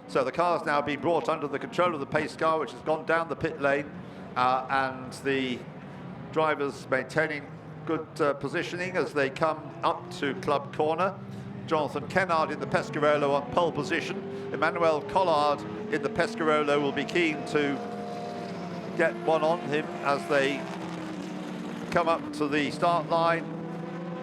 So the car's now being brought under the control of the pace car, which has gone down the pit lane, and the drivers maintaining good positioning as they come up to Club Corner. Jonathan Kennard in the Pescarolo on pole position. Emmanuel Collard in the Pescarolo will be keen to get one on him as they come up to the start line.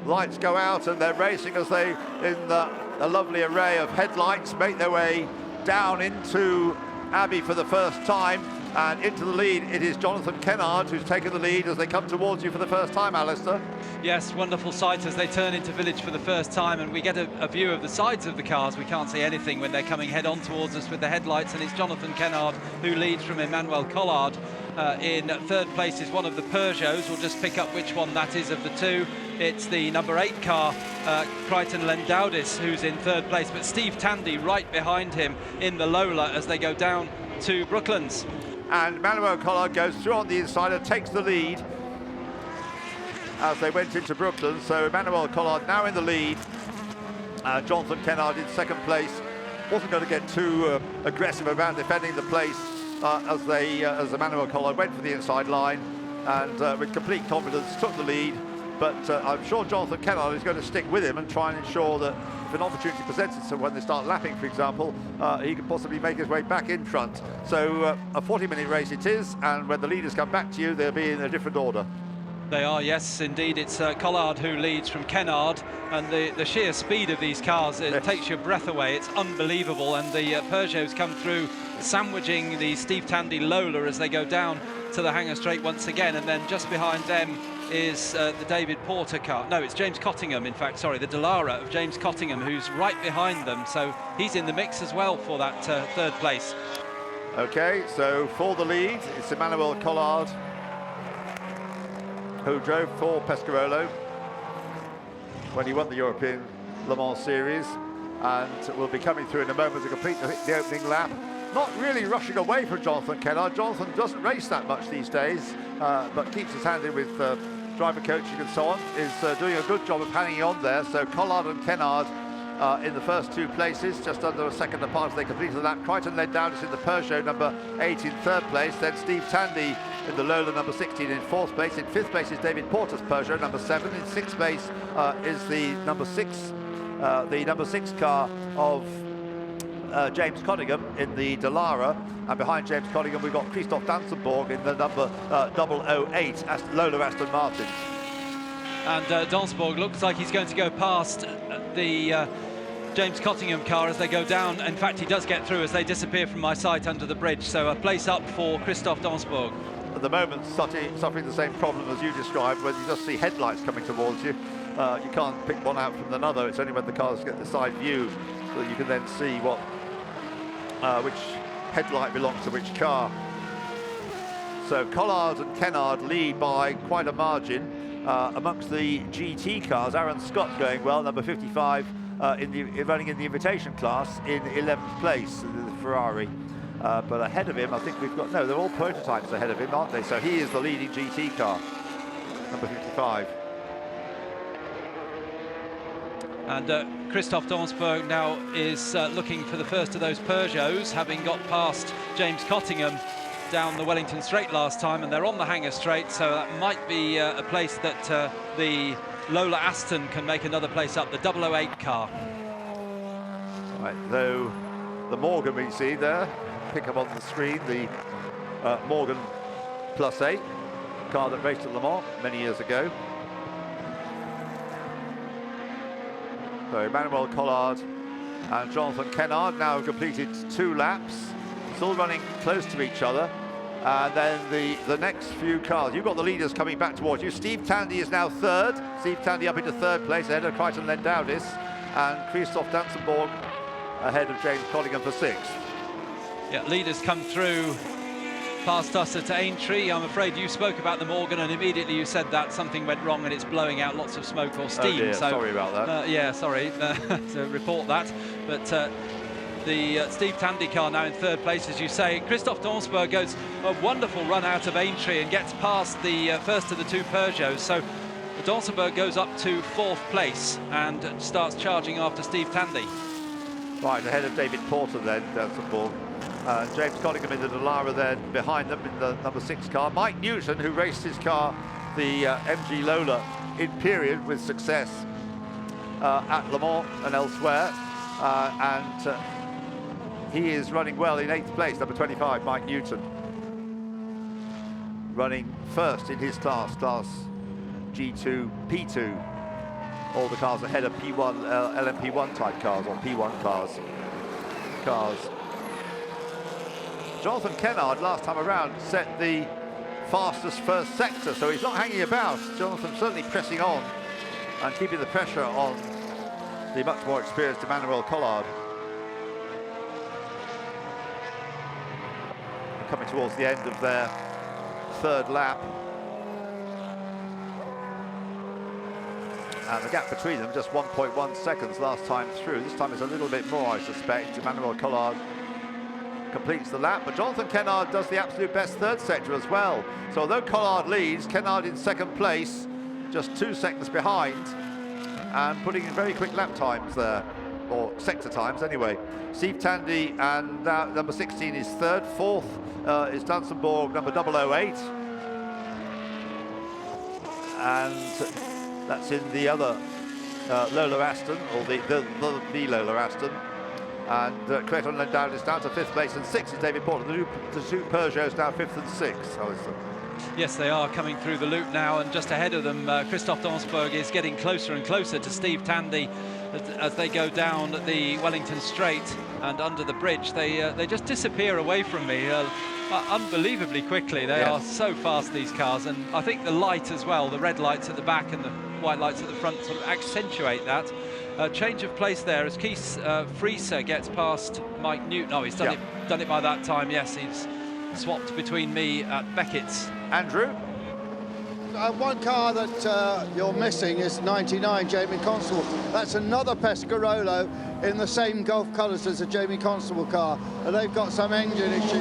Lights go out and they're racing as they, in a lovely array of headlights, make their way down into Abbey for the first time, and into the lead it is Jonathan Kennard who's taken the lead as they come towards you for the first time, Alistair. Yes, wonderful sight as they turn into village for the first time, and we get a view of the sides of the cars. We can't see anything when they're coming head on towards us with the headlights, and it's Jonathan Kennard who leads from Emmanuel Collard. In third place is one of the Peugeots. We'll just pick up which one that is of the two. It's the number 8 car, Crichton Lendoudis, who's in third place, but Steve Tandy right behind him in the Lola as they go down to Brooklands. And Emmanuel Collard goes through on the inside and takes the lead as they went into Brooklands. So Emmanuel Collard now in the lead. Jonathan Kennard in second place. Wasn't going to get too aggressive about defending the place as Emmanuel Collard went for the inside line and with complete confidence took the lead. But I'm sure Jonathan Kennard is going to stick with him and try and ensure that if an opportunity presents itself when they start lapping, for example, he could possibly make his way back in front. So a 40-minute race it is, and when the leaders come back to you, they'll be in a different order. They are, yes, indeed. It's Collard who leads from Kennard, and the sheer speed of these cars, it takes your breath away. It's unbelievable, and the Peugeots come through, sandwiching the Steve Tandy Lola as they go down to the hangar straight once again, and then just behind them is the David Porter car. No, it's James Cottingham, in fact, sorry, the Dallara of James Cottingham, who's right behind them, so he's in the mix as well for that third place. Okay, so for the lead, it's Emmanuel Collard, who drove for Pescarolo when he won the European Le Mans Series, and will be coming through in a moment to complete the opening lap. Not really rushing away from Jonathan Kennard. Jonathan doesn't race that much these days, but keeps his hand in with driver coaching and so on, is doing a good job of hanging on there. So Collard and Kennard in the first two places, just under a second apart as they completed the lap. Crichton Lendoudis in the Peugeot number 8 in third place, then Steve Tandy in the Lola number 16 in fourth place. In fifth place is David Porter's Peugeot number 7. In sixth place is the number 6 car of James Cottingham in the Dallara, and behind James Cottingham we've got Christoph Dansenborg in the number 008 Lola Aston Martin. And Dansenborg looks like he's going to go past the James Cottingham car as they go down. In fact, he does get through as they disappear from my sight under the bridge, so a place up for Christoph Dansenborg. At the moment, suffering the same problem as you described, when you just see headlights coming towards you. You can't pick one out from another. It's only when the cars get the side view that you can then see which headlight belongs to which car. So Collard and Kennard lead by quite a margin amongst the GT cars. Aaron Scott going well, number 55, running in the invitation class in 11th place, the Ferrari. But ahead of him, I think we've got, no, they're all prototypes ahead of him, aren't they? So he is the leading GT car, number 55. And Christoph Dansenborg now is looking for the first of those Peugeots, having got past James Cottingham down the Wellington Straight last time, and they're on the hangar straight, so that might be a place that the Lola Aston can make another place up, the 008 car. Right, though the Morgan we see there, pick up on the screen, the Morgan Plus 8 car that raced at Le Mans many years ago. So Emmanuel Collard and Jonathan Kennard now have completed 2 laps, still running close to each other. And then the next few cars, you've got the leaders coming back towards you. Steve Tandy is now third. Steve Tandy up into third place ahead of Crichton Lendoudis, and Christoph Dansenborg ahead of James Cottingham for 6th. Yeah, leaders come through past us at Aintree. I'm afraid you spoke about the Morgan, and immediately you said that something went wrong and it's blowing out lots of smoke or steam. Oh dear, so sorry about that. Yeah, sorry to report that. But the Steve Tandy car now in third place, as you say. Christoph Dansenborg goes a wonderful run out of Aintree and gets past the first of the 2 Peugeots. So Dansenborg goes up to 4th place and starts charging after Steve Tandy. Right, ahead of David Porter then, Danson. James Cottingham in the Dallara then, behind them in the number 6 car. Mike Newton, who raced his car, the MG Lola, in period with success at Le Mans and elsewhere. And he is running well in 8th place, number 25, Mike Newton. Running first in his class G2, P2. All the cars ahead of P1, LMP1 type cars, or P1 cars. Jonathan Kennard, last time around, set the fastest first sector, so he's not hanging about. Jonathan certainly pressing on and keeping the pressure on the much more experienced Emmanuel Collard. Coming towards the end of their 3rd lap. And the gap between them, just 1.1 seconds last time through. This time it's a little bit more, I suspect. Emmanuel Collard completes the lap, but Jonathan Kennard does the absolute best 3rd sector as well. So although Collard leads, Kennard in 2nd place, just 2 seconds behind, and putting in very quick lap times there, or sector times anyway. Steve Tandy, and number 16 is 3rd. 4th is Dansenborg, number 008. And that's in the other Lola Aston, or the Lola Aston. And Creton Landau is down to 5th place, and 6th is David Porter. The two Peugeots now 5th and 6th, Alistair. Yes, they are coming through the loop now, and just ahead of them, Christophe Dansberg is getting closer and closer to Steve Tandy as they go down the Wellington Straight and under the bridge. They just disappear away from me unbelievably quickly. They are so fast, these cars, and I think the light as well, the red lights at the back and the white lights at the front, sort of accentuate that. Change of place there as Keith Frieser gets past Mike Newton. Oh, he's done it by that time. Yes, he's swapped between me at Beckett's. Andrew? One car that you're missing is 99, Jamie Constable. That's another Pescarolo in the same Gulf colours as the Jamie Constable car. And they've got some engine issue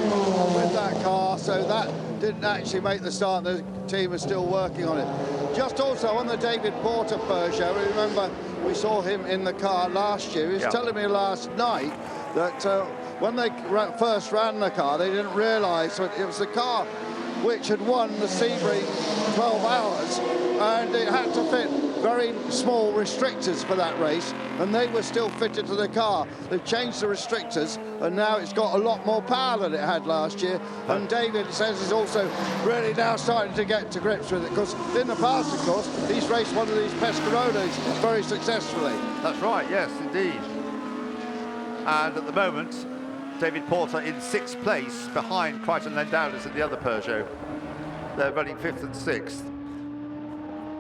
with that car, so that didn't actually make the start. The team is still working on it. Just also on the David Porter Peugeot, remember we saw him in the car last year. He was telling me last night that when they first ran the car, they didn't realise that it was the car which had won the Sebring 12 hours, and it had to fit very small restrictors for that race, and they were still fitted to the car. They've changed the restrictors, and now it's got a lot more power than it had last year. And David says he's also really now starting to get to grips with it, because in the past, of course, he's raced one of these Pescarolos very successfully. That's right, yes, indeed. And at the moment, David Porter in 6th place, behind Crichton Lendaulis and the other Peugeot. They're running 5th and 6th.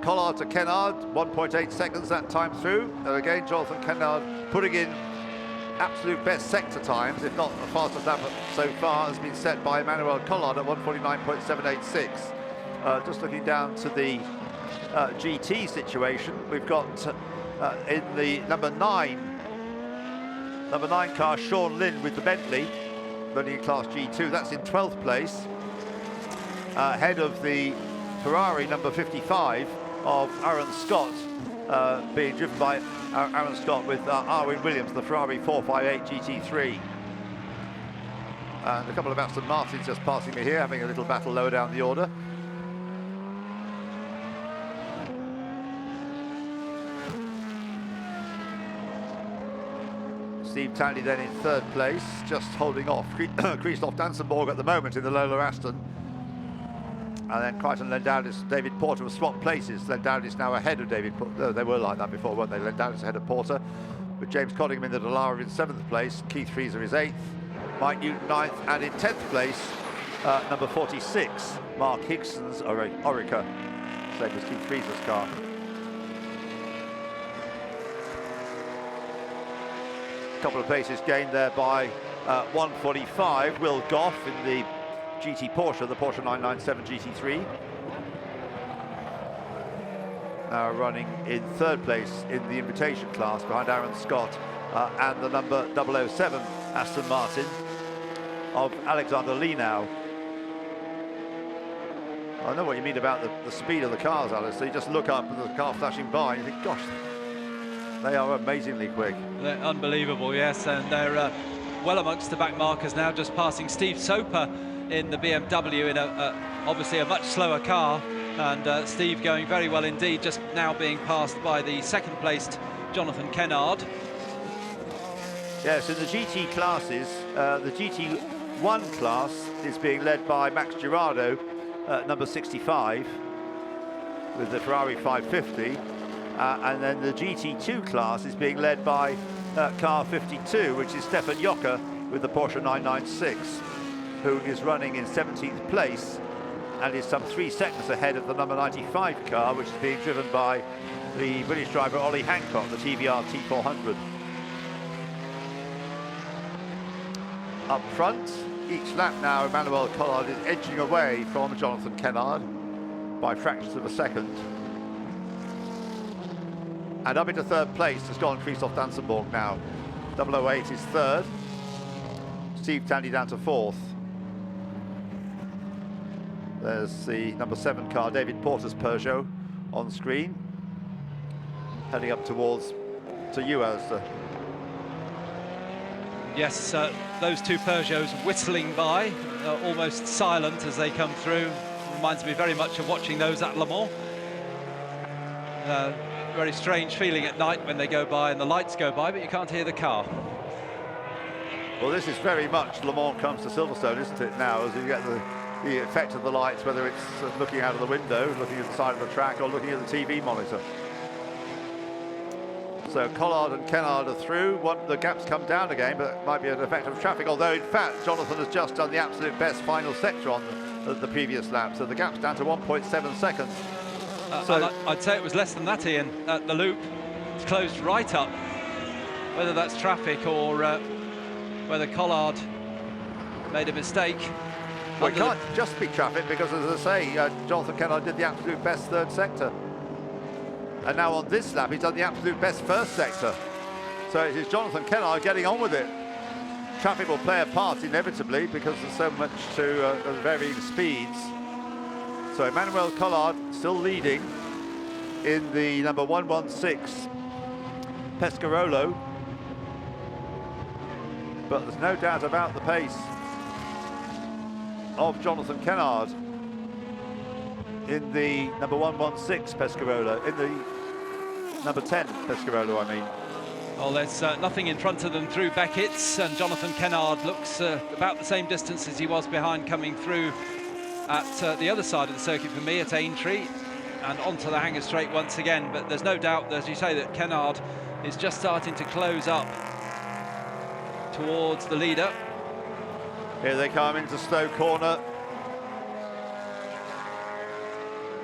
Collard to Kennard, 1.8 seconds that time through. And again, Jonathan Kennard putting in absolute best sector times, if not the fastest lap so far has been set by Emmanuel Collard at 1:49.786. Just looking down to the GT situation, we've got in the number 9 car, Sean Lynn with the Bentley, running in Class G2. That's in 12th place, ahead of the Ferrari number 55 of Aaron Scott, being driven by Aaron Scott with Arwin Williams, the Ferrari 458 GT3. And a couple of Aston Martins just passing me here, having a little battle lower down the order. Steve Tandy then in 3rd place, just holding off Christophe Dansenborg at the moment in the Lola Aston. And then Crichton Lendaulis, David Porter have swapped places. Lendaulis now ahead of David Porter. They were like that before, weren't they? Lendaulis ahead of Porter, with James Cottingham in the Dallara in 7th place. Keith Frieser is 8th, Mike Newton 9th, and in 10th place, number 46, Mark Higson's Orica, same as Keith Frieser's car. Couple of places gained there by 145, Will Goff in the GT Porsche, the Porsche 997 GT3. Now running in 3rd place in the invitation class behind Aaron Scott and the number 007 Aston Martin of Alexander Lenau. I know what you mean about the speed of the cars, Alice. So you just look up and the car flashing by and you think, gosh, They are amazingly quick. They're unbelievable, yes, and they're well amongst the back markers now, just passing Steve Soper in the BMW in obviously a much slower car, and Steve going very well indeed, just now being passed by the second-placed Jonathan Kennard. Yes, in the GT classes, the GT1 class is being led by Max Girardo, number 65, with the Ferrari 550. And then the GT2 class is being led by car 52, which is Stefan Jocher with the Porsche 996, who is running in 17th place and is some 3 seconds ahead of the number 95 car, which is being driven by the British driver Ollie Hancock, the TVR T400. Up front, each lap now, Emmanuel Collard is edging away from Jonathan Kennard by fractions of a second. And up into third place has gone Christoph Dansenborg now. 008 is third. Steve Tandy down to fourth. There's the number 7 car, David Porter's Peugeot, on screen. Heading up towards to you, Aston. Yes, those two Peugeots whistling by, almost silent as they come through. Reminds me very much of watching those at Le Mans. Very strange feeling at night when they go by and the lights go by, but you can't hear the car. Well, this is very much Le Mans comes to Silverstone, isn't it, now, as you get the effect of the lights, whether it's looking out of the window, looking at the side of the track, or looking at the TV monitor. So Collard and Kennard are through. The gaps come down again, but it might be an effect of traffic, although in fact Jonathan has just done the absolute best final sector on the previous lap, so the gap's down to 1.7 seconds. So I'd say it was less than that, Ian, at the loop. It's closed right up. Whether that's traffic or whether Collard made a mistake. Well, it can't just be traffic, because as I say, Jonathan Kennard did the absolute best third sector. And now on this lap, he's done the absolute best first sector. So it is Jonathan Kennard getting on with it. Traffic will play a part inevitably, because there's so much to varying speeds. So Emmanuel Collard still leading in the number 116 Pescarolo. But there's no doubt about the pace of Jonathan Kennard in the number 116 Pescarolo, in the number 10 Pescarolo, I mean. Well, there's nothing in front of them through Beckett's, and Jonathan Kennard looks about the same distance as he was behind coming through at the other side of the circuit for me at Aintree, and onto the Hangar Straight once again. But there's no doubt, as you say, that Kennard is just starting to close up towards the leader. Here they come into Stowe Corner.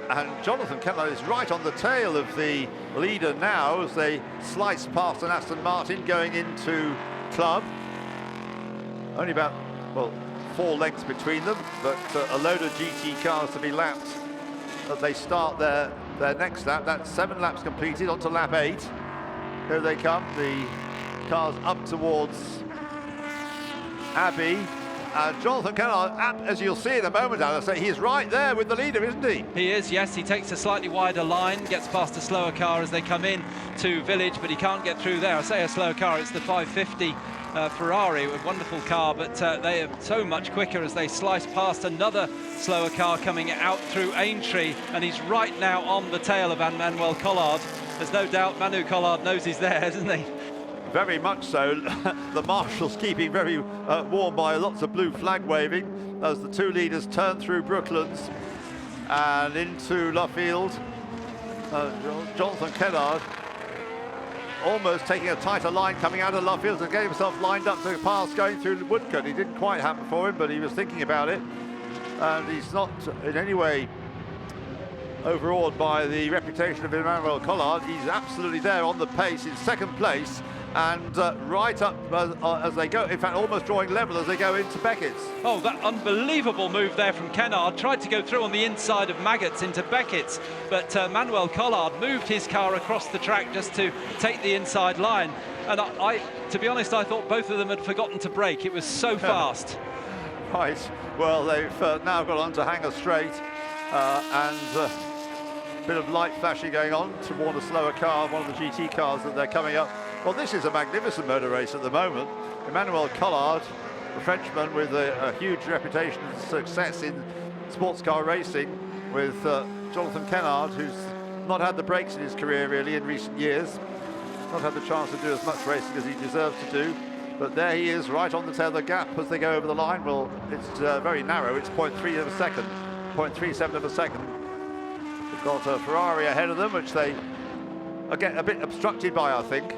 And Jonathan Kennard is right on the tail of the leader now as they slice past an Aston Martin going into club. Only about, well, 4 lengths between them, but a load of GT cars to be lapped as they start their next lap. That's 7 laps completed, on to lap 8. Here they come, the cars up towards Abbey. And Jonathan Kennard, as you'll see in a moment, Alistair, he's right there with the leader, isn't he? He is, yes. He takes a slightly wider line, gets past a slower car as they come in to Village, but he can't get through there. I say a slower car, it's the 550 Ferrari, a wonderful car, but they are so much quicker as they slice past another slower car coming out through Aintree, and he's right now on the tail of Emmanuel Collard. There's no doubt Manu Collard knows he's there, isn't he? Very much so. The marshals keeping very warm by lots of blue flag waving as the 2 leaders turn through Brooklands and into Luffield. Jonathan Kennard almost taking a tighter line coming out of Luffield to get himself lined up to pass going through Woodcote. It didn't quite happen for him, but he was thinking about it, and he's not in any way overawed by the reputation of Emmanuel Collard. He's absolutely there on the pace in second place, and right up as they go, in fact almost drawing level as they go into Beckett's. Oh, that unbelievable move there from Kennard. Tried to go through on the inside of Maggots into Beckett's, but Manuel Collard moved his car across the track just to take the inside line. And I to be honest, I thought both of them had forgotten to brake. It was so fast. Right, well, they've now got on to Hangar Straight, and bit of light flashing going on to warn a slower car, one of the GT cars, that they're coming up. Well, this is a magnificent motor race at the moment. Emmanuel Collard, a Frenchman with a huge reputation and success in sports car racing, with Jonathan Kennard, who's not had the breaks in his career really in recent years, not had the chance to do as much racing as he deserves to do. But there he is, right on the tail of the gap as they go over the line. Well, it's very narrow. It's 0.3 of a second, 0.37 of a second. They've got a Ferrari ahead of them, which they get a bit obstructed by, I think.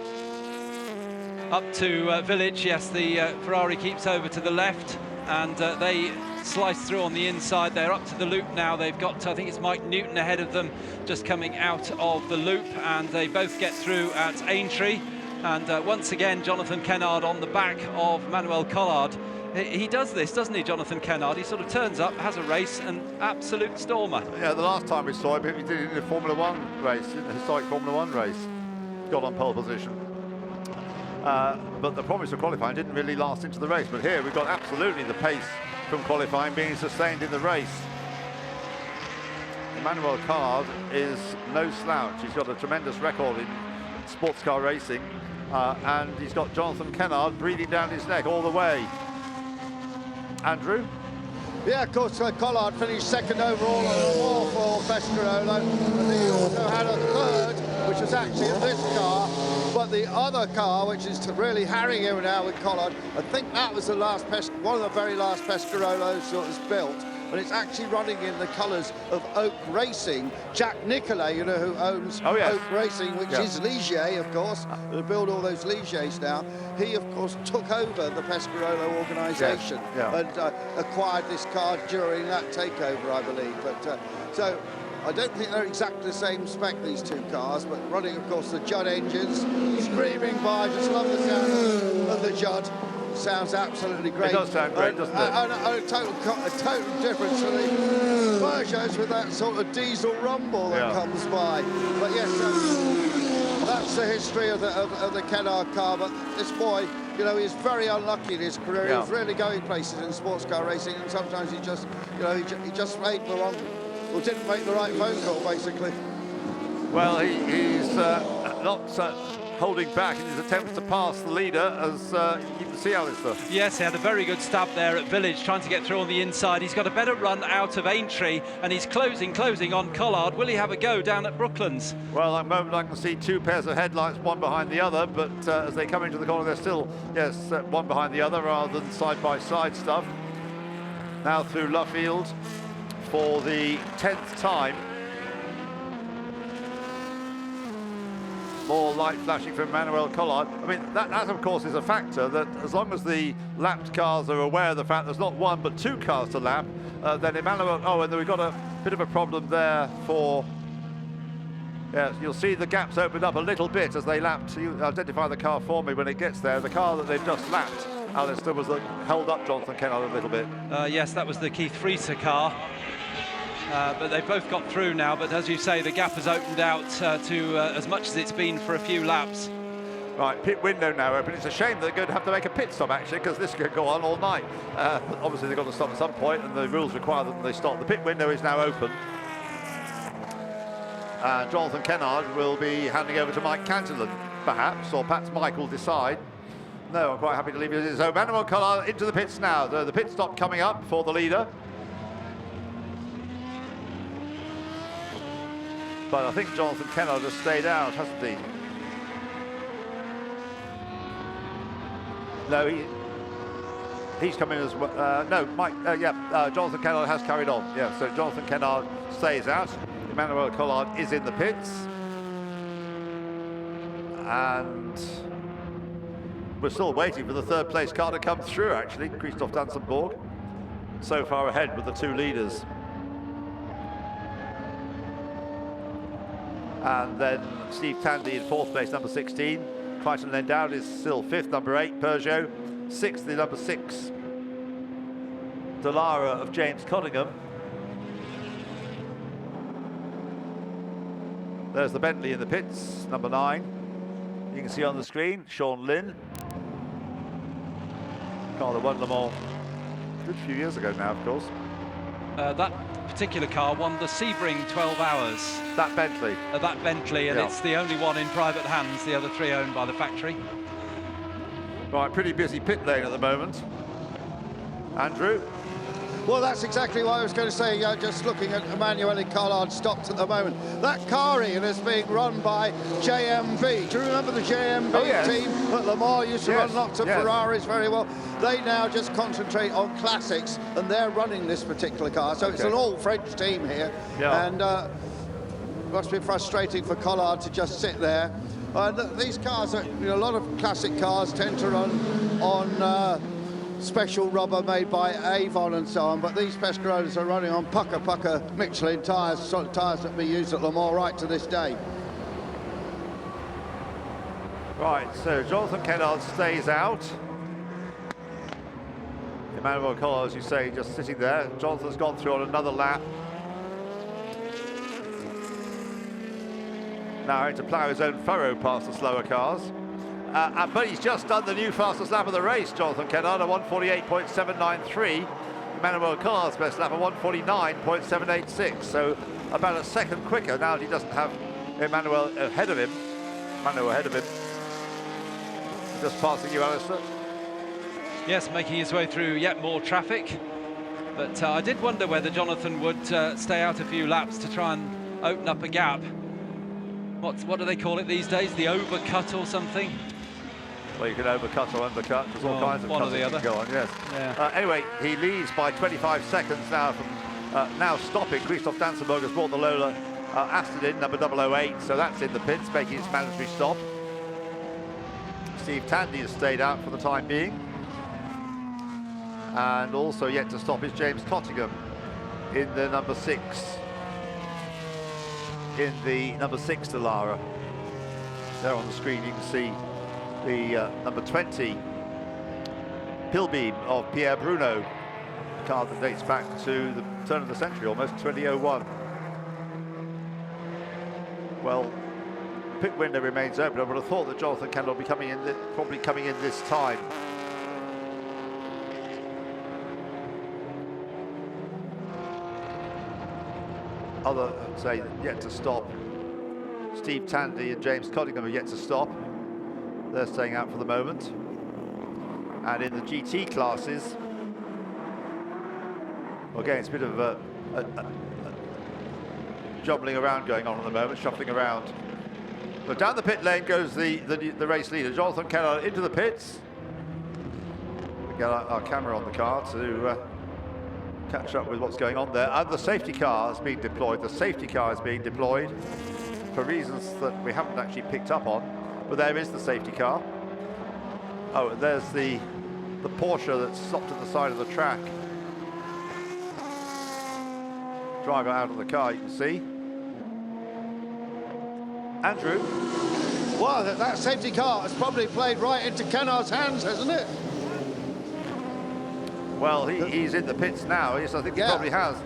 Up to Village, yes, the Ferrari keeps over to the left, and they slice through on the inside. They're up to the loop now. They've got, I think it's Mike Newton ahead of them, just coming out of the loop, and they both get through at Aintree. And once again, Jonathan Kennard on the back of Manuel Collard. He does this, doesn't he, Jonathan Kennard? He sort of turns up, has a race, and absolute stormer. Yeah, the last time we saw him, he did it in a Formula One race, in a historic Formula One race. Got on pole position. But the promise of qualifying didn't really last into the race. But here we've got absolutely the pace from qualifying being sustained in the race. Emmanuel Collard is no slouch. He's got a tremendous record in sports car racing. And he's got Jonathan Kennard breathing down his neck all the way. Andrew? Yeah, of course, Collard finished second overall on the wall for Pescarolo, and he also had a third, which was actually in this car. But the other car, which is really harrying him now with Collard, I think that was the last one of the very last Pescarolos that was built. But it's actually running in the colours of Oak Racing. Jack Nicolay, you know, who owns Oak Racing, which is Ligier, of course. They build all those Ligiers now. He, of course, took over the Pescarolo organisation and acquired this car during that takeover, I believe. But so I don't think they're exactly the same spec, these two cars, but running, of course, the Judd engines, screaming by. I just love the sound of the Judd. Sounds absolutely great. It does sound great, doesn't it? And a total difference to the Peugeots with that sort of diesel rumble that comes by. But yes, that's the history of the Kennard car. But this boy, you know, he's very unlucky in his career. He was really going places in sports car racing, and sometimes he just, you know, he just made the wrong, or didn't make the right phone call, basically. Well, he's not holding back in his attempts to pass the leader, as you can see, Alistair. Yes, he had a very good stab there at Village, trying to get through on the inside. He's got a better run out of Aintree, and he's closing on Collard. Will he have a go down at Brooklands? Well, at the moment I can see two pairs of headlights, one behind the other, but as they come into the corner, they're still, one behind the other, rather than side-by-side stuff. Now through Luffield for the 10th time. More light flashing from Manuel Collard. I mean, that of course is a factor, that as long as the lapped cars are aware of the fact there's not one but two cars to lap, then Emmanuel, and we've got a bit of a problem there for, you'll see the gaps opened up a little bit as they lapped. You identify the car for me when it gets there. The car that they've just lapped, Alistair, was held up Jonathan Kennard a little bit. Yes, that was the Keith Frieser car. But they've both got through now, but as you say, the gap has opened out to as much as it's been for a few laps. Right, pit window now open. It's a shame they're going to have to make a pit stop, actually, because this could go on all night. Obviously, they've got to stop at some point, and the rules require that they stop. The pit window is now open. And Jonathan Kennard will be handing over to Mike Cantillon, perhaps, or perhaps Mike will decide. No, I'm quite happy to leave it as is. So Manuel Collard into the pits now. The pit stop coming up for the leader. But I think Jonathan Kennard has stayed out, hasn't he? No, he's coming as well. No, Mike, Jonathan Kennard has carried on. Yeah, so Jonathan Kennard stays out. Emmanuel Collard is in the pits. And we're still waiting for the third place car to come through, actually. Christoph Dansenborg so far ahead with the two leaders. And then Steve Tandy in fourth place, number 16. Crichton Lendowd is still fifth, number 8, Peugeot. Sixth, the number 6, Dallara of James Cottingham. There's the Bentley in the pits, number 9. You can see on the screen, Sean Lynn. Car that won Le Mans a good few years ago now, of course. That particular car won the Sebring 12 Hours. That Bentley. That Bentley, and Yeah. it's the only one in private hands. The other 3 owned by the factory. Right, pretty busy pit lane at the moment. Andrew? Well, that's exactly what I was going to say. Just looking at Emanuele Collard stopped at the moment. That car, Ian, is being run by JMB. Do you remember the JMB team that Lamar used to run lots of Ferraris very well? They now just concentrate on classics, and they're running this particular car. So it's an all-French team here. Yeah. And must be frustrating for Collard to just sit there. These cars, a lot of classic cars tend to run on special rubber made by Avon and so on, but these Pescarolas are running on pucker Michelin tyres, sort of tyres that we use at Le Mans right to this day. Right, so Jonathan Kennard stays out. Emanuele Collard, as you say, just sitting there. Jonathan's gone through on another lap. Now having to plough his own furrow past the slower cars. But he's just done the new fastest lap of the race, Jonathan Kennard, at 1:48.793. Emanuele Collard's best lap at 1:49.786. So about a second quicker now that he doesn't have Emanuele ahead of him. Just passing you, Alistair. Yes, making his way through yet more traffic. But I did wonder whether Jonathan would stay out a few laps to try and open up a gap. What do they call it these days? The overcut or something? Well, you can overcut or undercut. There's all kinds of one or cutting the other. Go on, yes. Yeah. Anyway, he leads by 25 seconds now from now stopping. Christoph Dansenberg has brought the Lola Aston in, number 008, so that's in the pits, making its mandatory stop. Steve Tandy has stayed out for the time being. And also yet to stop is James Cottingham in the number 6. In the number 6 Dallara. There on the screen you can see the number 20 Hillbeam of Pierre Bruno, a car that dates back to the turn of the century, almost 2001. Well, the pit window remains open. I would have thought that Jonathan Kendall will be coming in, probably coming in this time. Other, say, yet to stop. Steve Tandy and James Cottingham are yet to stop. They're staying out for the moment. And in the GT classes, well, again, it's a bit of a jumbling around going on at the moment, shuffling around. But down the pit lane goes the race leader, Jonathan Kennard, into the pits. We get our camera on the car to catch up with what's going on there. And the safety car is being deployed. The safety car is being deployed for reasons that we haven't actually picked up on. But there is the safety car. Oh, there's the Porsche that's stopped at the side of the track. Driver out of the car, you can see. Andrew? Well, that safety car has probably played right into Kennard's hands, hasn't it? Well, he's in the pits now. Yes, I think he probably has.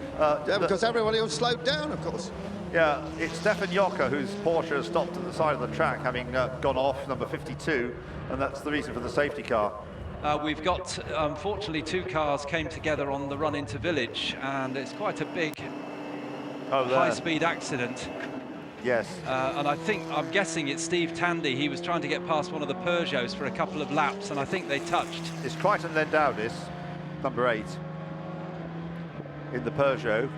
Because everybody will slow down, of course. Yeah, it's Stefan Jocker whose Porsche has stopped at the side of the track, having gone off, number 52, and that's the reason for the safety car. We've got, unfortunately, 2 cars came together on the run into Village, and it's quite a big high-speed accident. Yes. And I'm guessing it's Steve Tandy. He was trying to get past one of the Peugeots for a couple of laps, and I think they touched. It's Crichton Lendowdis, number 8, in the Peugeot.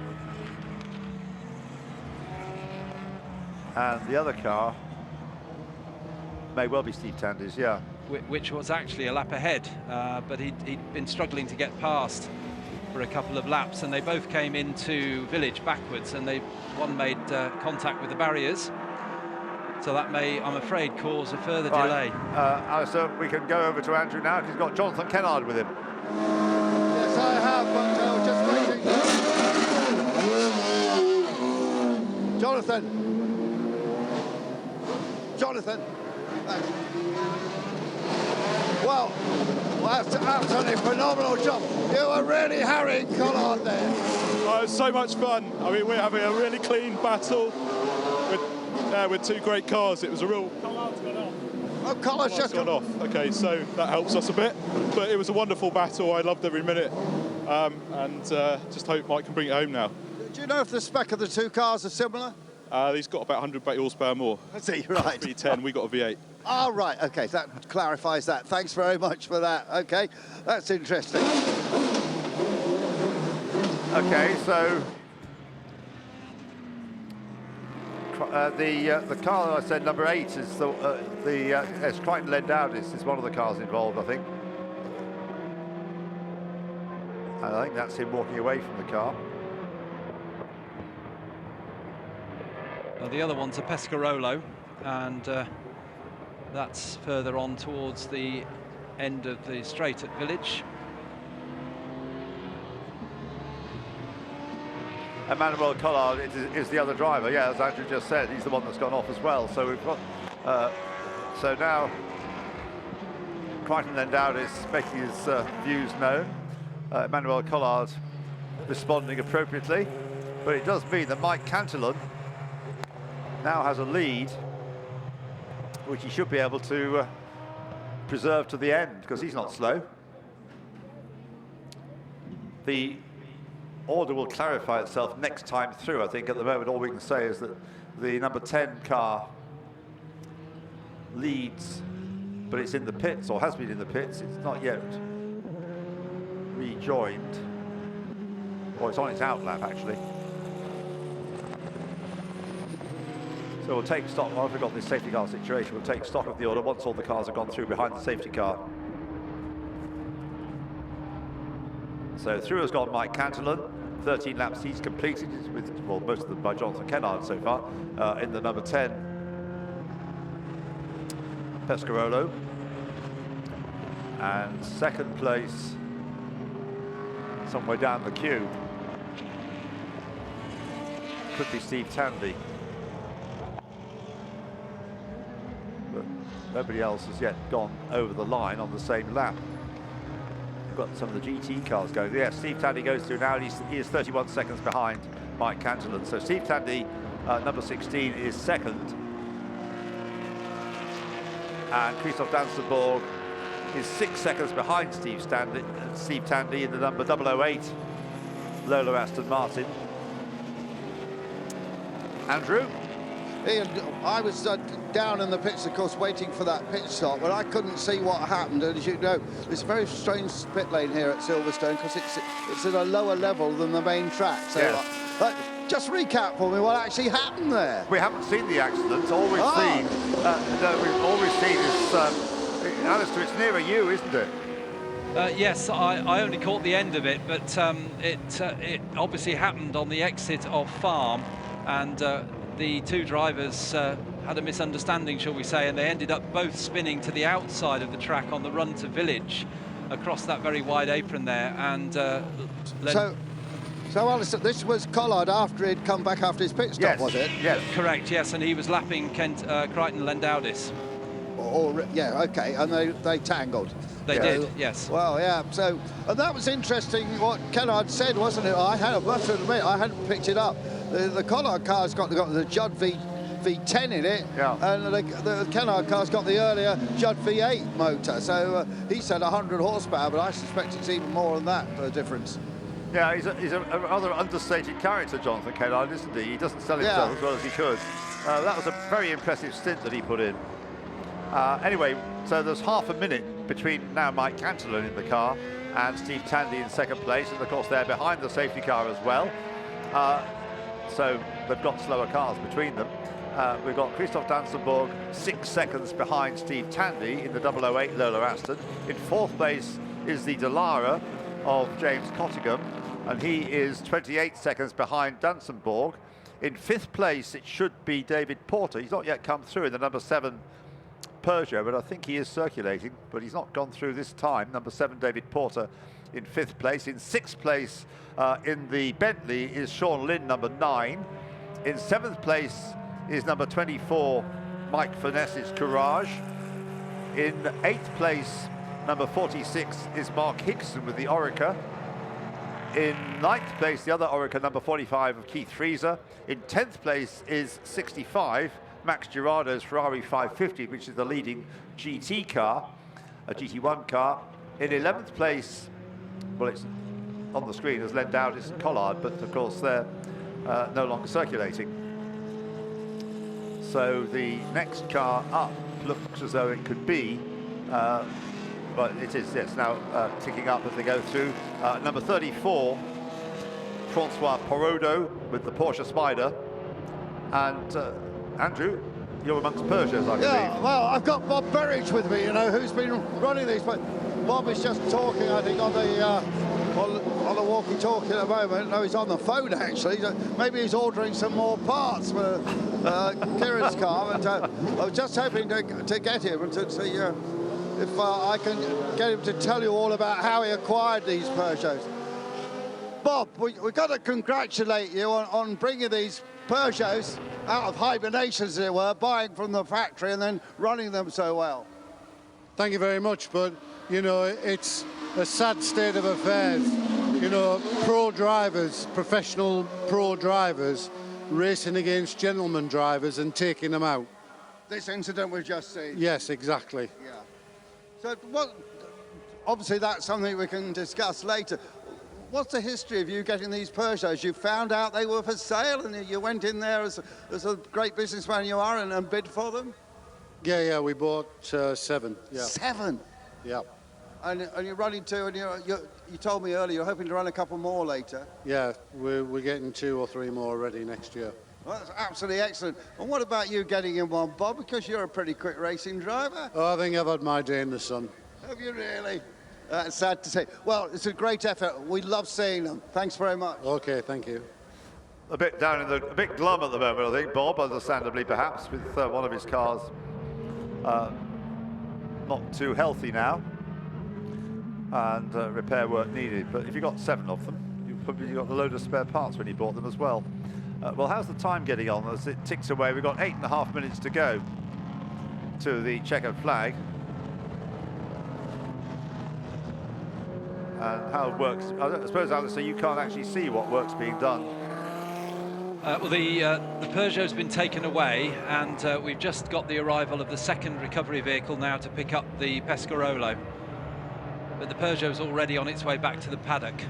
And the other car may well be Steve Tandy's, yeah. Which was actually a lap ahead, but he'd been struggling to get past for a couple of laps, and they both came into Village backwards, and one made contact with the barriers. So that may, I'm afraid, cause a further delay. So we can go over to Andrew now, because he's got Jonathan Kennard with him. Yes, I have, but just waiting. Jonathan. Well, that's absolutely phenomenal job. You were really harrying Collard there. Oh, it was so much fun. I mean, we're having a really clean battle with 2 great cars. It was a real... Collard's just gone off. Okay, so that helps us a bit. But it was a wonderful battle. I loved every minute. And just hope Mike can bring it home now. Do you know if the spec of the two cars are similar? He's got about 100 brake horsepower more. I see, right. V10, we got a V8. Oh, right, OK, that clarifies that. Thanks very much for that. OK, that's interesting. OK, so the car that I said, number 8, is yes, Crichton Lendoudis is one of the cars involved, I think. And I think that's him walking away from the car. Well, the other one's a Pescarolo, and that's further on towards the end of the straight at Village. Emmanuel Collard is the other driver, yeah, as Andrew just said, he's the one that's gone off as well. So we've got, so now Crichton Lendoudis making his views known. Emmanuel Collard responding appropriately, but it does mean that Mike Cantillon now has a lead, which he should be able to preserve to the end, because he's not slow. The order will clarify itself next time through. I think at the moment all we can say is that the number 10 car leads, but it's in the pits, or has been in the pits. It's not yet rejoined, or it's on its out lap actually. So we'll take stock. Well, we've got this safety car situation. We'll take stock of the order once all the cars have gone through behind the safety car. So through has gone Mike Cantillon. 13 laps he's completed, with, well, most of them by Jonathan Kennard so far, in the number 10 Pescarolo. And second place, somewhere down the queue, could be Steve Tandy. But nobody else has yet gone over the line on the same lap. Got some of the GT cars going. Yeah, Steve Tandy goes through now, and he is 31 seconds behind Mike Cantillon. So Steve Tandy, number 16, is second. And Christoph Dansenborg is 6 seconds behind Steve Tandy in the number 008 Lola Aston Martin. Andrew? Ian, I was down in the pits, of course, waiting for that pit stop, but I couldn't see what happened. And as you know, it's a very strange pit lane here at Silverstone because it's at a lower level than the main track. So, yes. Just recap for me what actually happened there. We haven't seen the accident. All we've seen, all we've seen is Alistair. It's nearer you, isn't it? Yes, I only caught the end of it, but it obviously happened on the exit of Farm, and the two drivers had a misunderstanding, shall we say, and they ended up both spinning to the outside of the track on the run to Village across that very wide apron there. And so Alistair, this was Collard after he'd come back after his pit stop, yes. Was it? Yes. Correct, yes, and he was lapping Crichton Lendoudis. Yeah, OK, and they tangled. They did, yes. Well, yeah, so, and that was interesting what Kennard said, wasn't it? I must admit, I hadn't picked it up. The Collard car's got the Judd V10 in it, yeah. And the Kennard car's got the earlier Judd V8 motor. So he said 100 horsepower, but I suspect it's even more than that, the difference. Yeah, he's a rather understated character, Jonathan Kennard, isn't he? He doesn't sell himself as well as he could. That was a very impressive stint that he put in. Anyway, so there's half a minute between now Mike Cantillon in the car and Steve Tandy in second place, and of course they're behind the safety car as well. So they've got slower cars between them. We've got Christoph Dansenborg 6 seconds behind Steve Tandy in the 008 Lola Aston. In fourth place is the Dallara of James Cottingham, and he is 28 seconds behind Dansenborg. In fifth place, it should be David Porter. He's not yet come through in the number 7 Peugeot, but I think he is circulating, but he's not gone through this time. Number 7, David Porter, in fifth place. In sixth place, in the Bentley, is Sean Lynn, number 9. In seventh place is number 24, Mike Furness's Courage. In eighth place, number 46, is Mark Hickson with the Orica. In ninth place, the other Orica, number 45, of Keith Freezer. In 10th place is 65, Max Girardo's Ferrari 550, which is the leading GT car, a GT1 car. In 11th place, well, it's on the screen as Lendoudis and Collard, but of course they're no longer circulating. So the next car up looks as though it could be, but it is, yes, now ticking up as they go through. Number 34, Francois Porodo with the Porsche Spider. And Andrew, you're amongst Peugeots, I believe. Yeah, well, I've got Bob Berridge with me, you know, who's been running these. But Bob is just talking, I think, on the walkie-talkie at the moment. No, he's on the phone, actually. Maybe he's ordering some more parts for Kieran's car. And I was just hoping to get him and to see if I can get him to tell you all about how he acquired these Peugeots. Bob, we've got to congratulate you on bringing these Peugeots out of hibernation, as it were, buying from the factory and then running them so well. Thank you very much, but, you know, it's a sad state of affairs. You know, pro drivers, professional pro drivers, racing against gentleman drivers and taking them out. This incident we've just seen. Yes, exactly. Yeah. So, obviously that's something we can discuss later. What's the history of you getting these Peugeots? You found out they were for sale and you went in there as a great businessman you are and bid for them? Yeah, we bought 7. Yeah. 7? Yeah. And you're running 2, and you told me earlier you're hoping to run a couple more later. Yeah, we're getting 2 or 3 more ready next year. Well, that's absolutely excellent. And what about you getting in one, Bob? Because you're a pretty quick racing driver. Oh, I think I've had my day in the sun. Have you really? That's sad to say. Well, it's a great effort. We love seeing them. Thanks very much. Okay, thank you. A bit down in a bit glum at the moment, I think, Bob, understandably perhaps, with one of his cars not too healthy now, and repair work needed. But if you got 7 of them, you've probably got a load of spare parts when you bought them as well. Well, how's the time getting on as it ticks away? We've got 8.5 minutes to go to the checkered flag. And how it works, I suppose, Alistair, you can't actually see what work's being done. Well, the Peugeot's been taken away, and we've just got the arrival of the second recovery vehicle now to pick up the Pescarolo. But the Peugeot's already on its way back to the paddock.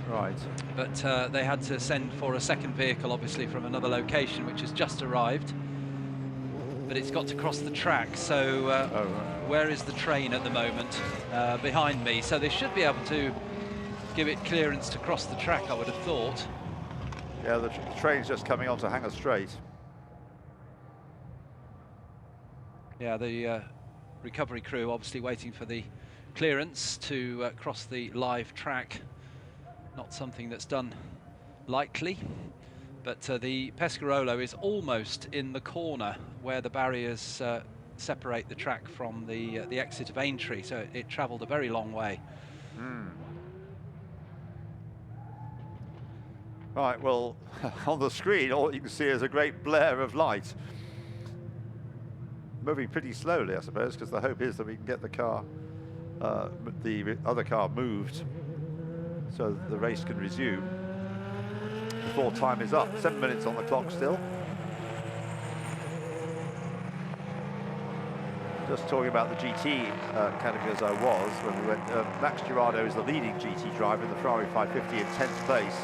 Right. But they had to send for a second vehicle, obviously, from another location, which has just arrived. But it's got to cross the track, so where is the train at the moment? Behind me, so they should be able to give it clearance to cross the track, I would have thought. Yeah, the train's just coming on to Hanger Straight. Yeah, the recovery crew obviously waiting for the clearance to cross the live track. Not something that's done lightly. But the Pescarolo is almost in the corner where the barriers separate the track from the exit of Aintree, so it travelled a very long way. Right, well, on the screen, all you can see is a great blare of light. Moving pretty slowly, I suppose, because the hope is that we can get the car, the other car moved so that the race can resume before time is up. 7 minutes on the clock still. Just talking about the GT category as I was when we went. Max Girardo is the leading GT driver in the Ferrari 550 in 10th place.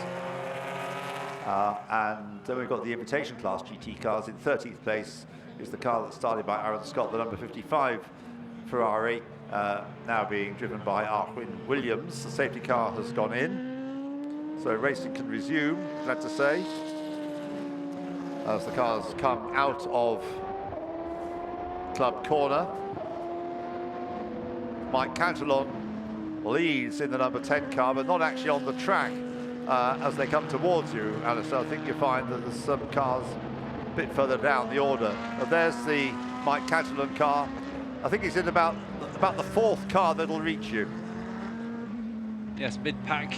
And then we've got the invitation class GT cars. In 13th place is the car that started by Aaron Scott, the number 55 Ferrari, now being driven by Arkwin Williams. The safety car has gone in, so racing can resume, glad to say, as the cars come out of Club Corner. Mike Cantillon leads in the number 10 car, but not actually on the track. As they come towards you, Alistair, I think you find that there's some cars a bit further down the order. There's the Mike Cantillon car. I think he's in about the 4th car that'll reach you. Yes, mid-pack.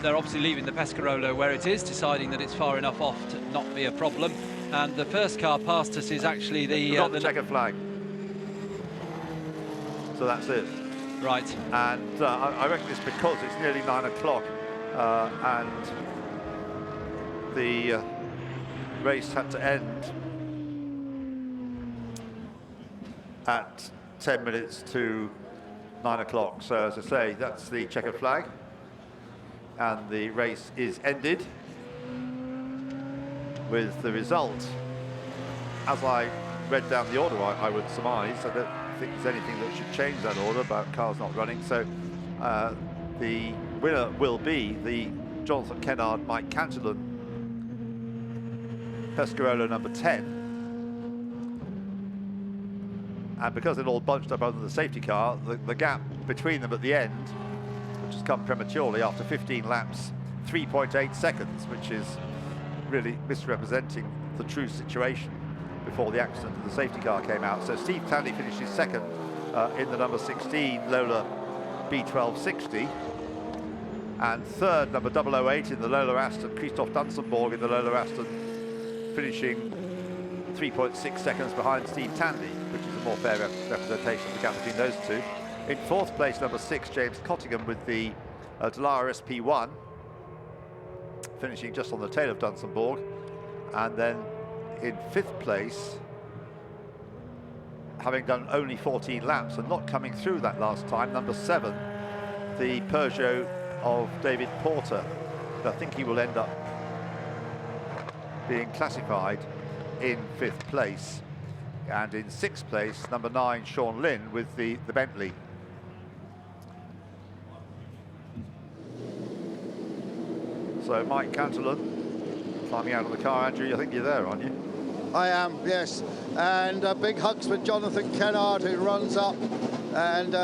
They're obviously leaving the Pescarolo where it is, deciding that it's far enough off to not be a problem. And the first car past us is actually the checkered flag. So that's it. Right. And I reckon it's because it's nearly 9 o'clock. And the race had to end at 10 minutes to 9 o'clock. So as I say, that's the checkered flag, and the race is ended. with the result. As I read down the order, I would surmise, I don't think there's anything that should change that order, but cars not running. So the winner will be the Jonathan Kennard, Mike Cantillon, Pescarolo number 10. And because it all bunched up under the safety car, the gap between them at the end, which has come prematurely after 15 laps, 3.8 seconds, which is really misrepresenting the true situation before the accident and the safety car came out. So Steve Tandy finishes second in the number 16 Lola B1260, and third, number 008 in the Lola Aston, Christoph Dunsenborg in the Lola Aston, finishing 3.6 seconds behind Steve Tandy, which is a more fair representation of the gap between those two. In fourth place, number 6, James Cottingham with the Dallara SP1, finishing just on the tail of Dunsenborg. And then in fifth place, having done only 14 laps and not coming through that last time, number 7, the Peugeot of David Porter. I think he will end up being classified in fifth place. And in sixth place, number 9, Sean Lynn with the Bentley. So Mike Cantillon climbing out of the car. Andrew, I think you're there, aren't you? I am, yes. And big hugs for Jonathan Kennard, who runs up, and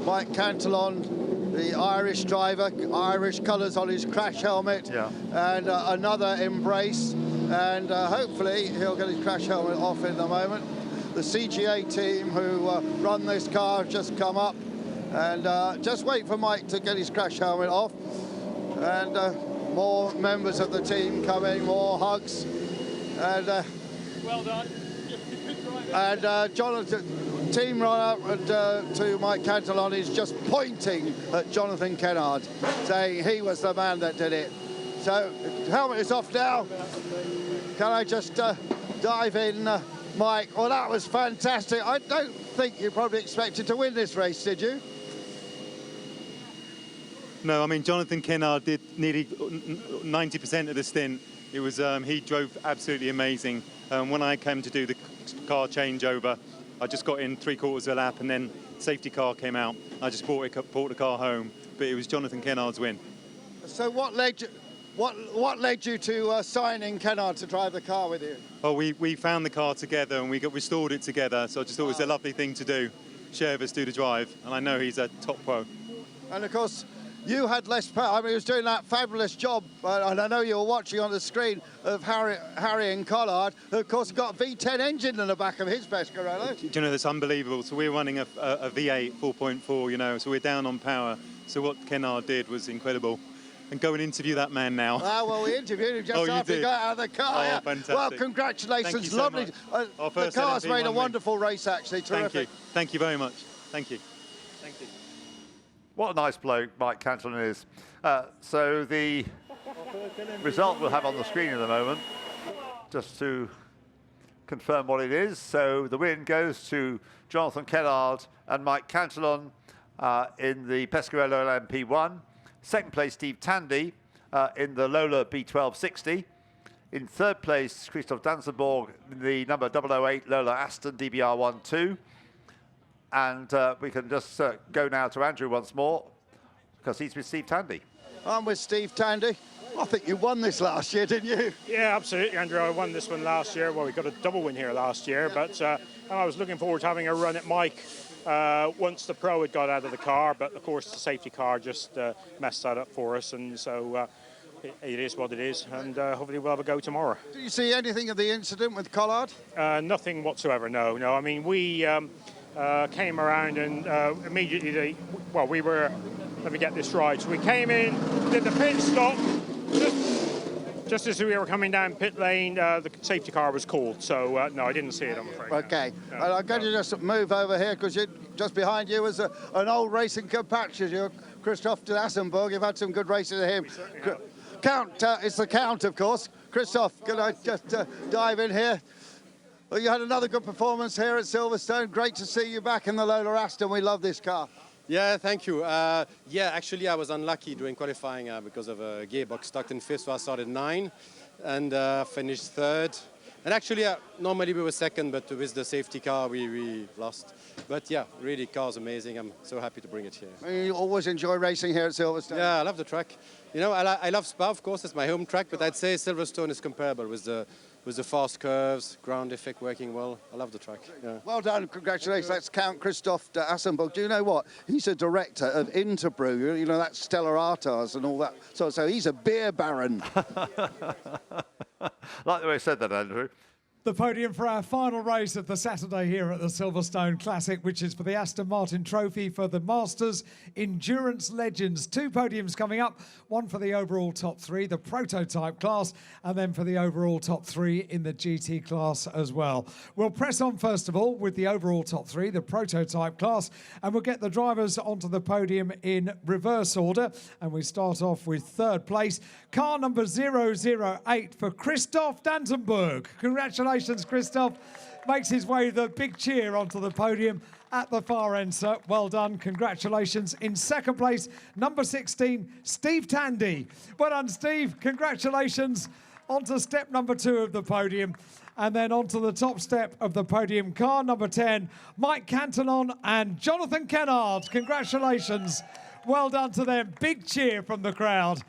Mike Cantillon, the Irish driver, Irish colours on his crash helmet, yeah. And another embrace, and hopefully he'll get his crash helmet off in a moment. The CGA team who run this car have just come up, and just wait for Mike to get his crash helmet off, and more members of the team coming, more hugs, and Well done. and Jonathan, team run up to Mike Cantillon is just pointing at Jonathan Kennard, saying he was the man that did it. So helmet is off now. Can I just dive in, Mike? Well, that was fantastic. I don't think you probably expected to win this race, did you? No, I mean, Jonathan Kennard did nearly 90% of the stint. It was, he drove absolutely amazing. When I came to do the car changeover, I just got in 3/4 of a lap, and then safety car came out. I just brought the car home, but it was Jonathan Kennard's win. So what led you to signing Kennard to drive the car with you? Oh, we found the car together and we restored it together, so I just thought it was a lovely thing to do. Share of us do the drive, and I know he's a top pro. And of course, you had less power. I mean, he was doing that fabulous job, and I know you were watching on the screen of Harry and Collard, who of course got a V10 engine in the back of his Pescarolo. Do you know, that's unbelievable. So we're running a V8 4.4, you know, so we're down on power. So what Kennard did was incredible. And go and interview that man now. Ah, well, we interviewed him just after he got out of the car. Oh, yeah. fantastic. Well, congratulations. Thank you so Lovely. much. The car's made a LMP1 wonderful race, actually. Terrific. Thank you. Thank you very much. Thank you. Thank you. What a nice bloke Mike Cantillon is. So the result we'll have on the screen in a moment, just to confirm what it is. So the win goes to Jonathan Kennard and Mike Cantillon in the Pescarolo LMP1. Second place, Steve Tandy in the Lola B1260. In third place, Christoph Dansenborg in the number 008 Lola Aston DBR12. And we can just go now to Andrew once more, because he's with Steve Tandy. I'm with Steve Tandy. I think you won this last year, didn't you? Yeah, absolutely, Andrew. I won this one last year. Well, we got a double win here last year, but and I was looking forward to having a run at Mike once the pro had got out of the car, but of course the safety car just messed that up for us, and so it is what it is, and hopefully we'll have a go tomorrow. Do you see anything of the incident with Collard? Nothing whatsoever, no. I mean, we came around and immediately, well, we were, let me get this right, so we came in, did the pit stop, just as we were coming down pit lane, the safety car was called, so no, I didn't see it, I'm afraid. Okay, no, I'm going to just move over here, because just behind you was an old racing compatriot, you're Christoph Dassenberg. You've had some good races with him. Count, it's the Count, of course. Christoph, can I just dive in here? Well, you had another good performance here at Silverstone. Great to see you back in the Lola Aston. We love this car. Yeah, thank you. Yeah, actually, I was unlucky during qualifying because of a gearbox stuck in fifth, so I started 9. and finished third. And actually, normally we were second, but with the safety car, we lost. But yeah, really, car's amazing. I'm so happy to bring it here. You always enjoy racing here at Silverstone? Yeah, I love the track. You know, I love Spa, of course, it's my home track, but I'd say Silverstone is comparable with the fast curves, ground effect working well. I love the track. Yeah. Well done, congratulations. That's Count Christoph de Assenburg. Do you know what? He's a director of Interbrew, you know, that's Stella Artois and all that. So he's a beer baron. Like the way I said that, Andrew. The podium for our final race of the Saturday here at the Silverstone Classic, which is for the Aston Martin Trophy for the Masters Endurance Legends. 2 podiums coming up, one for the overall top 3, the prototype class, and then for the overall top 3 in the GT class as well. We'll press on first of all with the overall top 3, the prototype class, and we'll get the drivers onto the podium in reverse order. And we start off with 3rd place, car number 008 for Christoph Danzenberg. Congratulations. Christoph makes his way with a big cheer onto the podium at the far end, sir. Well done, congratulations. In 2nd place, number 16, Steve Tandy. Well done, Steve, congratulations. Onto step number 2 of the podium, and then onto the top step of the podium, car number 10, Mike Cantonon and Jonathan Kennard. Congratulations, well done to them. Big cheer from the crowd.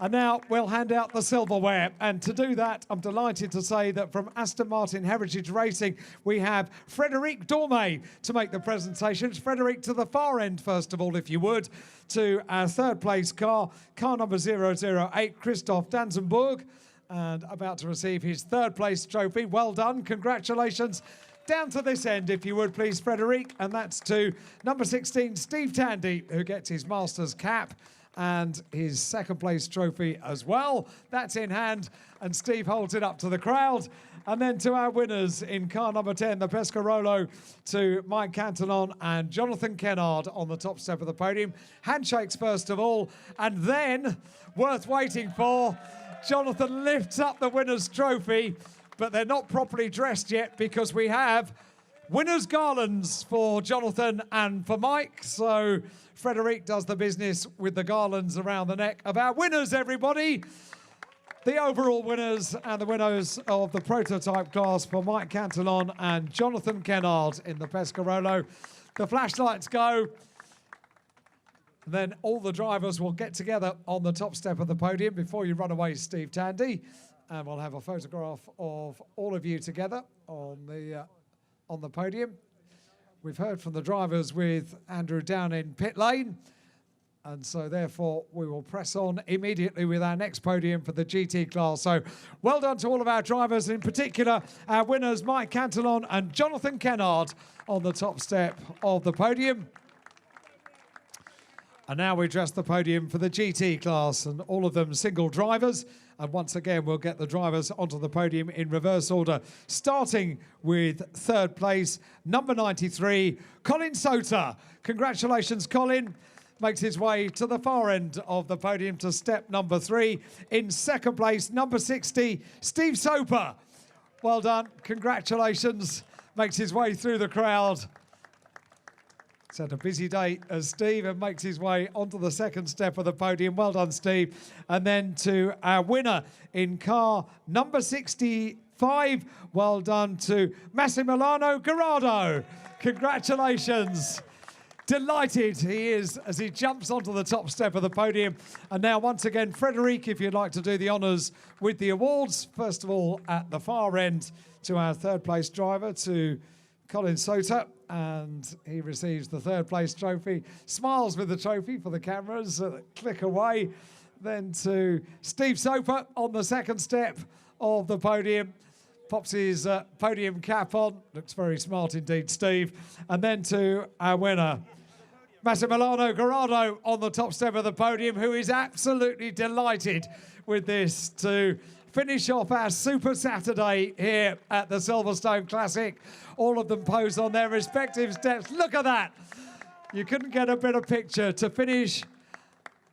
And now we'll hand out the silverware. And to do that, I'm delighted to say that from Aston Martin Heritage Racing, we have Frédéric Dormé to make the presentations. Frédéric, to the far end, first of all, if you would, to our 3rd place car, car number 008, Christoph Danzenberg, and about to receive his 3rd place trophy. Well done, congratulations. Down to this end, if you would, please, Frédéric, and that's to number 16, Steve Tandy, who gets his Masters cap and his 2nd place trophy as well. That's in hand, and Steve holds it up to the crowd. And then to our winners in car number 10, the Pescarolo, to Mike Cantonon and Jonathan Kennard on the top step of the podium. Handshakes first of all, and then, worth waiting for, Jonathan lifts up the winner's trophy, but they're not properly dressed yet because we have winners' garlands for Jonathan and for Mike. So Frédéric does the business with the garlands around the neck of our winners, everybody. The overall winners and the winners of the prototype class for Mike Cantonon and Jonathan Kennard in the Pescarolo. The flashlights go. And then all the drivers will get together on the top step of the podium. Before you run away, Steve Tandy. And we'll have a photograph of all of you together on the podium. We've heard from the drivers with Andrew down in pit lane, and so therefore we will press on immediately with our next podium for the GT class. So well done to all of our drivers, in particular our winners Mike Cantonon and Jonathan Kennard on the top step of the podium. And now we dress the podium for the GT class, and all of them single drivers. And once again, we'll get the drivers onto the podium in reverse order, starting with 3rd place, number 93, Colin Sota. Congratulations, Colin. Makes his way to the far end of the podium to step number 3. In 2nd place, number 60, Steve Soper. Well done, congratulations. Makes his way through the crowd. He's had a busy day as Steve, and makes his way onto the 2nd step of the podium. Well done, Steve. And then to our winner in car number 65. Well done to Massimiliano Garrado. Congratulations. Delighted he is as he jumps onto the top step of the podium. And now once again, Frédéric, if you'd like to do the honours with the awards. First of all, at the far end to our 3rd place driver, to Colin Sota, and he receives the 3rd place trophy, smiles with the trophy for the cameras, click away. Then to Steve Soper on the 2nd step of the podium, pops his podium cap on, looks very smart indeed, Steve. And then to our winner, Massimiliano Garrado on the top step of the podium, who is absolutely delighted with this to finish off our Super Saturday here at the Silverstone Classic. All of them posed on their respective steps. Look at that. You couldn't get a better picture to finish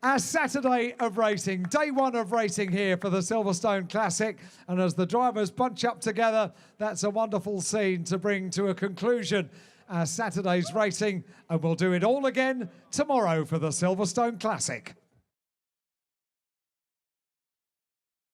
our Saturday of racing, day 1 of racing here for the Silverstone Classic. And as the drivers bunch up together, that's a wonderful scene to bring to a conclusion our Saturday's racing. And we'll do it all again tomorrow for the Silverstone Classic.